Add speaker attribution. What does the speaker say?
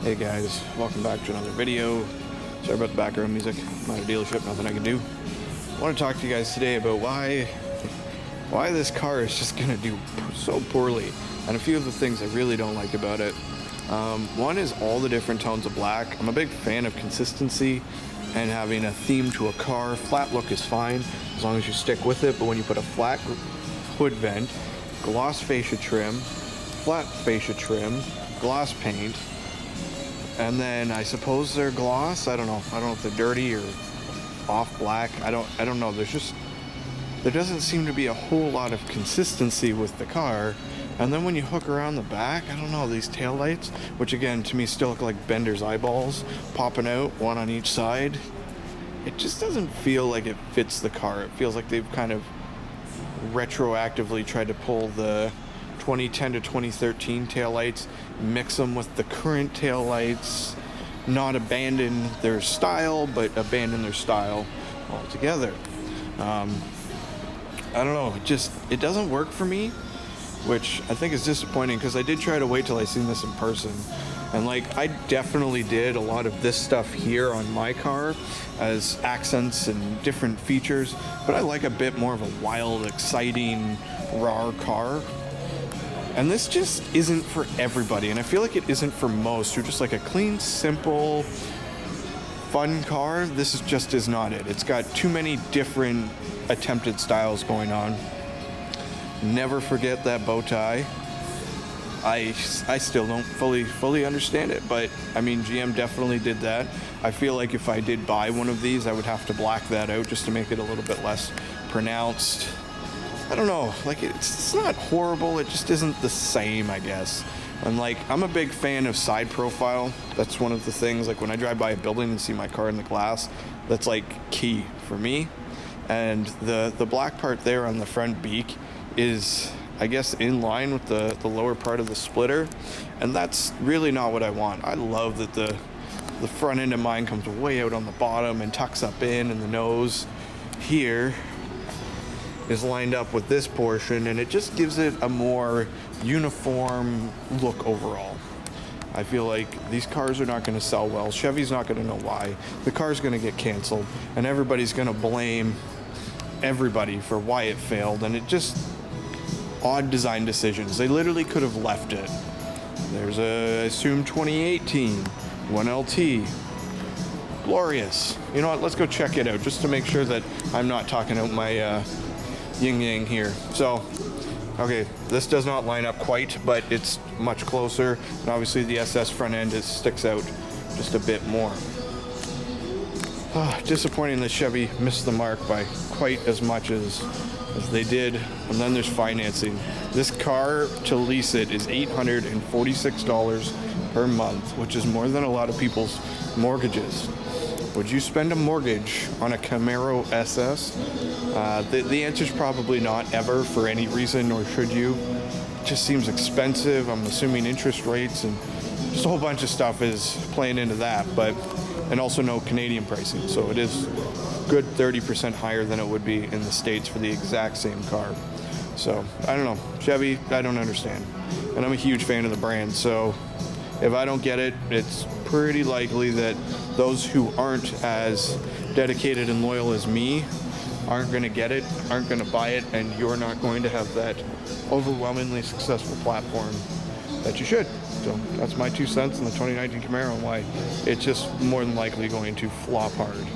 Speaker 1: Hey guys, welcome back to another video. Sorry about the background music. I'm at a dealership, nothing I can do. I want to talk to you guys today about why this car is just gonna do so poorly, and a few of the things I really don't like about it. One is all the different tones of black. I'm a big fan of consistency and having a theme to a car. Flat look is fine as long as you stick with it, but when you put a flat hood vent, gloss fascia trim, flat fascia trim, gloss paint, and then I suppose they're gloss. I don't know if they're dirty or off black. I don't know. There doesn't seem to be a whole lot of consistency with the car. And then when you hook around the back, I don't know, these taillights, which again to me still look like Bender's eyeballs popping out, one on each side. It just doesn't feel like it fits the car. It feels like they've kind of retroactively tried to pull the 2010 to 2013 taillights, mix them with the current taillights, not abandon their style, but abandon their style altogether. I don't know, it doesn't work for me, which I think is disappointing because I did try to wait till I seen this in person. And like, I definitely did a lot of this stuff here on my car as accents and different features, but I like a bit more of a wild, exciting, raw car. And this just isn't for everybody, and I feel like it isn't for most who just like a clean, simple, fun car. This just is not it. It's got too many different attempted styles going on. Never forget that bow tie. I still don't fully understand it, but I mean, GM definitely did that. I feel like if I did buy one of these, I would have to black that out just to make it a little bit less pronounced. I don't know, like it's not horrible, it just isn't the same, I guess. And like, I'm a big fan of side profile. That's one of the things, like when I drive by a building and see my car in the glass, that's like key for me. And the black part there on the front beak is, I guess, in line with the lower part of the splitter, and that's really not what I want. I love that the front end of mine comes way out on the bottom and tucks up in, and the nose here is lined up with this portion, and it just gives it a more uniform look overall. I feel like these cars are not going to sell well. Chevy's not going to know why. The car's going to get canceled, and everybody's going to blame everybody for why it failed, and it just odd design decisions. They literally could have left it. There's a, I assume, 2018 1LT. Glorious. You know what? Let's go check it out just to make sure that I'm not talking out my yin-yang here. So, okay, this does not line up quite, but it's much closer. And obviously the SS front end sticks out just a bit more. Disappointing that Chevy missed the mark by quite as much as they did. And then there's financing. This car, to lease it, is $846 per month, which is more than a lot of people's mortgages. Would you spend a mortgage on a Camaro SS? The answer is probably not ever for any reason, nor should you. It just seems expensive. I'm assuming interest rates and just a whole bunch of stuff is playing into that, and also no Canadian pricing. So it is good 30% higher than it would be in the States for the exact same car. So I don't know, Chevy, I don't understand. And I'm a huge fan of the brand, so if I don't get it, it's pretty likely that those who aren't as dedicated and loyal as me aren't going to get it, aren't going to buy it, and you're not going to have that overwhelmingly successful platform that you should. So that's my 2 cents on the 2019 Camaro and why it's just more than likely going to flop hard.